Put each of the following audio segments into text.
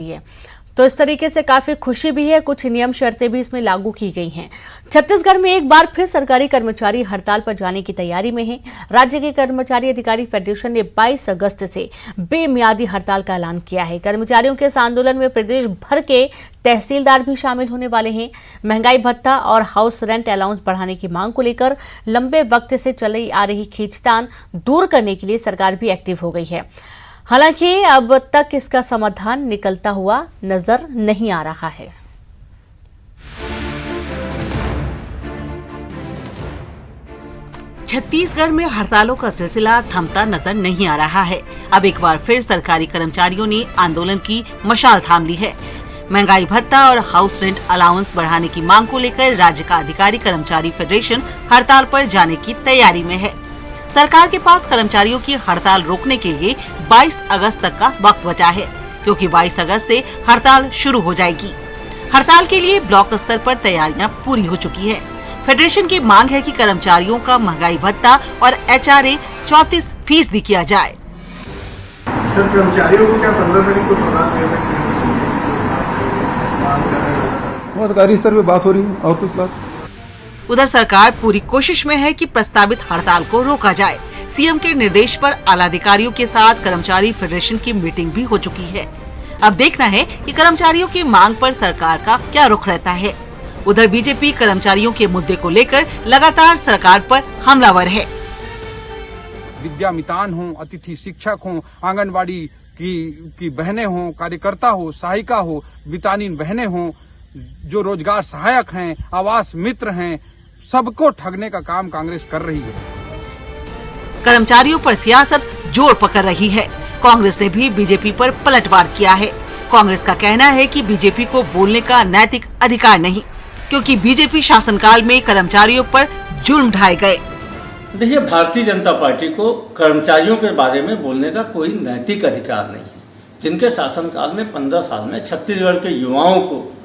है। तो इस तरीके से काफी खुशी भी है, कुछ नियम शर्तें भी इसमें लागू की गई हैं। छत्तीसगढ़ में एक बार फिर सरकारी कर्मचारी हड़ताल पर जाने की तैयारी में हैं। राज्य के कर्मचारी अधिकारी फेडरेशन ने 22 अगस्त से बेमियादी हड़ताल का ऐलान किया है। कर्मचारियों के इस आंदोलन में प्रदेश भर के तहसीलदार भी शामिल होने वाले हैं। महंगाई भत्ता और हाउस रेंट अलाउंस बढ़ाने की मांग को लेकर लंबे वक्त से चली आ रही खींचतान दूर करने के लिए सरकार भी एक्टिव हो गई है। हालांकि अब तक इसका समाधान निकलता हुआ नजर नहीं आ रहा है। छत्तीसगढ़ में हड़तालों का सिलसिला थमता नजर नहीं आ रहा है। अब एक बार फिर सरकारी कर्मचारियों ने आंदोलन की मशाल थाम ली है। महंगाई भत्ता और हाउस रेंट अलाउंस बढ़ाने की मांग को लेकर राज्य का अधिकारी कर्मचारी फेडरेशन हड़ताल पर जाने की तैयारी में है। सरकार के पास कर्मचारियों की हड़ताल रोकने के लिए 22 अगस्त तक का वक्त बचा है, क्योंकि 22 अगस्त से हड़ताल शुरू हो जाएगी। हड़ताल के लिए ब्लॉक स्तर पर तैयारियां पूरी हो चुकी है। फेडरेशन की मांग है कि कर्मचारियों का महंगाई भत्ता और HRA 34% किया जाए। सर, कर्मचारियों को क्या 15 तारीख को सौगात दे सकते हैं? अधिकारी स्तर पे बात हो रही है और कुछ बात। उधर सरकार पूरी कोशिश में है कि प्रस्तावित हड़ताल को रोका जाए। सीएम के निर्देश पर आला अधिकारियों के साथ कर्मचारी फेडरेशन की मीटिंग भी हो चुकी है। अब देखना है कि कर्मचारियों की मांग पर सरकार का क्या रुख रहता है। उधर बीजेपी कर्मचारियों के मुद्दे को लेकर लगातार सरकार पर हमलावर है। विद्या मितान हो, अतिथि शिक्षक हो, आंगनबाड़ी की बहनें हो, कार्यकर्ता हो, सहायिका हो, वितानीन बहनें हो, जो रोजगार सहायक हैं, आवास मित्र हैं, सबको ठगने का काम कांग्रेस कर रही है। कर्मचारियों पर सियासत जोर पकड़ रही है। कांग्रेस ने भी बीजेपी पर पलटवार किया है। कांग्रेस का कहना है कि बीजेपी को बोलने का नैतिक अधिकार नहीं, क्योंकि बीजेपी शासनकाल में कर्मचारियों पर जुल्म ढाए गए। देखिए, भारतीय जनता पार्टी को कर्मचारियों के बारे में बोलने का कोई नैतिक अधिकार नहीं है। जिनके शासनकाल में 15 साल में छत्तीसगढ़ के युवाओं को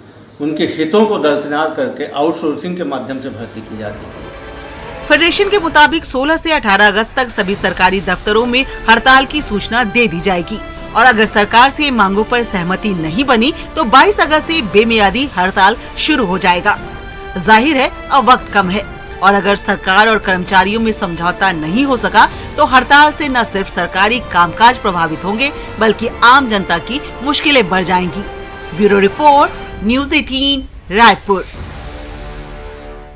उनके हितों को दरकिनार करके आउटसोर्सिंग के माध्यम से भर्ती की जाती थी। फेडरेशन के मुताबिक 16 से 18 अगस्त तक सभी सरकारी दफ्तरों में हड़ताल की सूचना दे दी जाएगी और अगर सरकार से मांगों पर सहमति नहीं बनी तो 22 अगस्त से बेमियादी हड़ताल शुरू हो जाएगा। जाहिर है अब वक्त कम है और अगर सरकार और कर्मचारियों में समझौता नहीं हो सका तो हड़ताल से न सिर्फ सरकारी कामकाज प्रभावित होंगे बल्कि आम जनता की मुश्किलें बढ़ जाएंगी। Bureau report, news 18 Raipur.